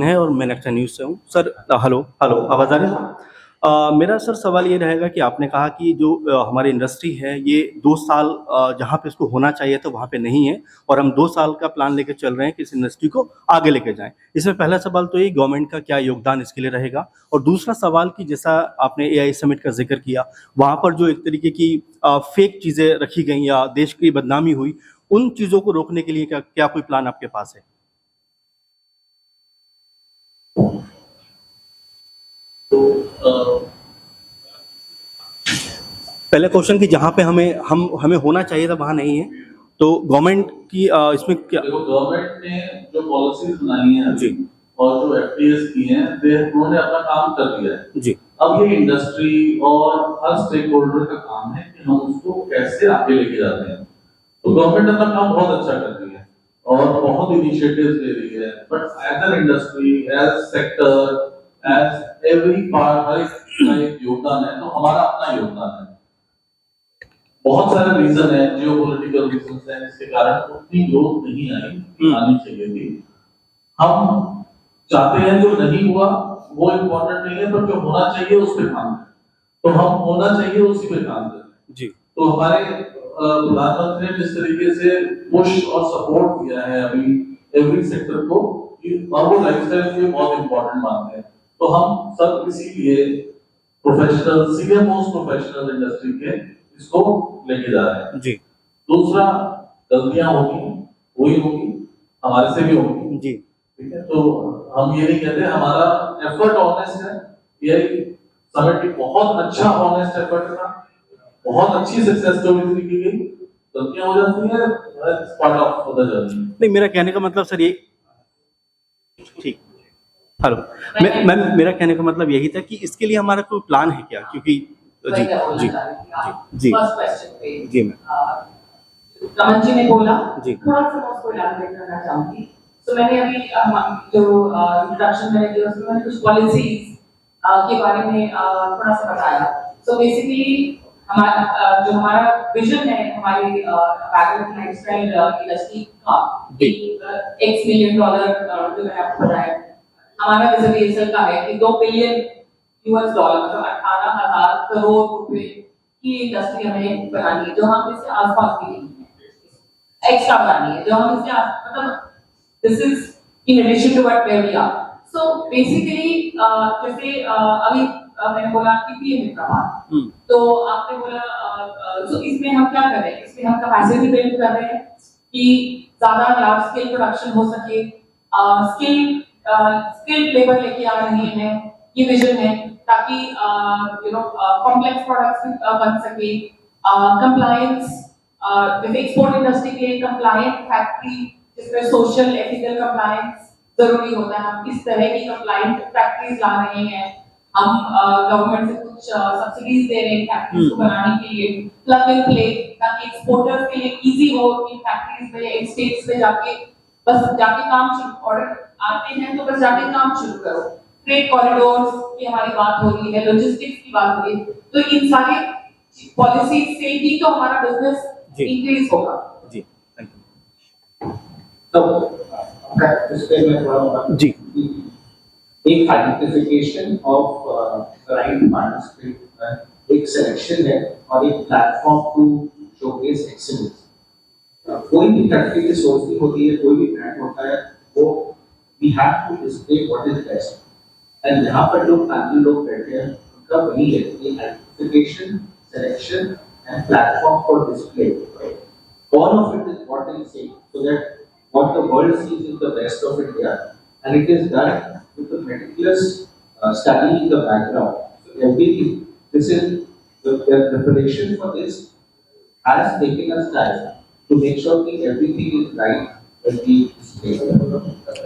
लक्ष्मण है और मैं नेक्स्ट न्यूज़ से हूँ। सर हेलो हेलो, आवाज़ आ रही है? मेरा सर सवाल ये रहेगा कि आपने कहा कि जो हमारी इंडस्ट्री है ये 2 साल जहाँ पे इसको होना चाहिए था वहाँ पे नहीं है और हम 2 साल का प्लान लेके चल रहे हैं कि इस इंडस्ट्री को आगे लेके जाएँ। इसमें पहला सवाल तो ये गवर्नमेंट का क्या योगदान इसके लिए रहेगा? और दूसरा सवाल कि जैसा आपने एआई समिट का ज़िक्र किया, वहाँ पर जो एक तरीके की फेक चीज़ें रखी गई या देश की बदनामी हुई, उन चीज़ों को रोकने के लिए क्या क्या कोई प्लान आपके पास है? पहले क्वेश्चन कि जहाँ पे हमें होना चाहिए था वहाँ नहीं है, तो गवर्नमेंट की इसमें क्या? देखो, गवर्नमेंट ने जो पॉलिसीज बनाई हैं जी और जो एफडीएस की हैं, उन्होंने अपना काम कर दिया है। जी अब ये इंडस्ट्री और हर स्टेक होल्डर का काम है कि हम उसको कैसे आगे लेके जाते हैं। तो गवर्नमेंट अपना काम बहुत अच्छा कर रही है और बहुत इनिशिएटिव्स ले रही है, but as an industry, as sector, as every part, हर एक का एक योगदान है, तो हमारा अपना योगदान है। बहुत सारे रीजन है, जियोपॉलिटिकल रीजंस हैं, जिसके कारण उतनी ग्रोथ नहीं आई, आनी चाहिए थी। हम चाहते हैं जो नहीं हुआ वो इम्पोर्टेंट नहीं है, पर जो होना चाहिए उस पर काम करें। तो हम होना चाहिए उसी पे काम करें जी। तो हमारे प्रधानमंत्री ने जिस तरीके से पुश और सपोर्ट दिया है अभी एवरी सेक्टर को, और वो लाइफस्टाइल के बहुत इंपॉर्टेंट मानते हैं, तो हम सब इसीलिए professional, senior most professional industry के इसको लेके जा रहे हैं। जी दूसरा, गलतियां होगी, वही होगी, हमारे से भी होगी जी। ठीक है, तो हम ये नहीं कहते, हमारा एफर्ट ऑनेस्ट है। यही समिट एक बहुत अच्छा ऑनेस्ट एफर्ट था, बहुत अच्छी सक्सेस स्टोरी लिखी गई। गलतियां हो जाती हैं, पार्ट ऑफ द जर्नी। नहीं, मेरा कहने का मतलब सर ये ठीक हेलो, मैम मेरा कहने का मतलब यही था कि इसके लिए हमारा कोई प्लान है क्या? क्योंकि जी जी जी जी जी मैम। रमन जी ने बोला, जी। थोड़ा सा मैं उसको इलाबोरेट करना चाहूंगी। तो मैंने अभी जो इंट्रोडक्शन मैंने दिया उसमें मैंने कुछ पॉलिसीज के बारे में थोड़ा सा बताया। सो बेसिकली हमारा विजन है हमारी बैकवर्ड लाइफस्टाइल इंडस्ट्री का, $X मिलियन जो मैंने आपको बताया, हमारा विजन ये का है कि $2 बिलियन मतलब 18,000 करोड़ रुपए की इंडस्ट्री हमें बनानी है, जो हम इससे आसपास भी नहीं है, एक्स्ट्रा बनानी है, जो हम इससे मतलब this is in addition to what where we are. So basically जैसे अभी मैंने बोला कि पीएम प्रभार, तो आपने बोला तो इसमें हम क्या कर रहे हैं, इसमें हम कैपेसिटी बिल्ड कर रहे हैं कि ज्यादा लार्ज स्केल प्रोडक्शन हो सके, स्किल्ड लेबर लेके आ रहे हैं, ये विजन है, ताकि कॉम्प्लेक्स प्रोडक्ट्स बन सके, कंप्लायंस, जैसे एक्सपोर्ट इंडस्ट्री के लिए कंप्लायंट फैक्ट्री जिसमें सोशल एथिकल कंप्लायंस जरूरी होता है, हम किस तरह की कंप्लायंट फैक्ट्रीज ला रहे हैं, हम गवर्नमेंट से कुछ सब्सिडीज दे रहे हैं फैक्ट्रीज को बनाने के लिए, प्लग एंड प्ले, ताकि एक्सपोर्टर्स के लिए इजी हो इन फैक्ट्रीज में, इन स्टेट्स में जाके बस जाके काम शुरू, ऑर्डर आते हैं तो बस जाके काम शुरू करो। ट्रेड कॉरिडोर्स की हमारी बात हो रही है, लॉजिस्टिक्स की बात हो रही है, तो इन सारे पॉलिसीज से ही तो हमारा बिजनेस इंक्रीज होगा। जी थैंक यू। तो इस पे मैं थोड़ा जी एक आइडेंटिफिकेशन ऑफ राइट पार्टिसिपेट, एक सिलेक्शन है और एक प्लेटफॉर्म टू शोकेस एक्सीलेंस। कोई भी कंट्री की सोच नहीं होती है, कोई भी ब्रांड होता है, वो we have to display what is best. And यहाँ पर जो पैनल लोग बैठे हैं उनका वही है कि identification, selection and platform for display, all of it is what they say, so that what the world sees is the best of India, and it is done with a meticulous study in the background. So everything, this is the preparation for this has taken us time to make sure that everything is right when we display.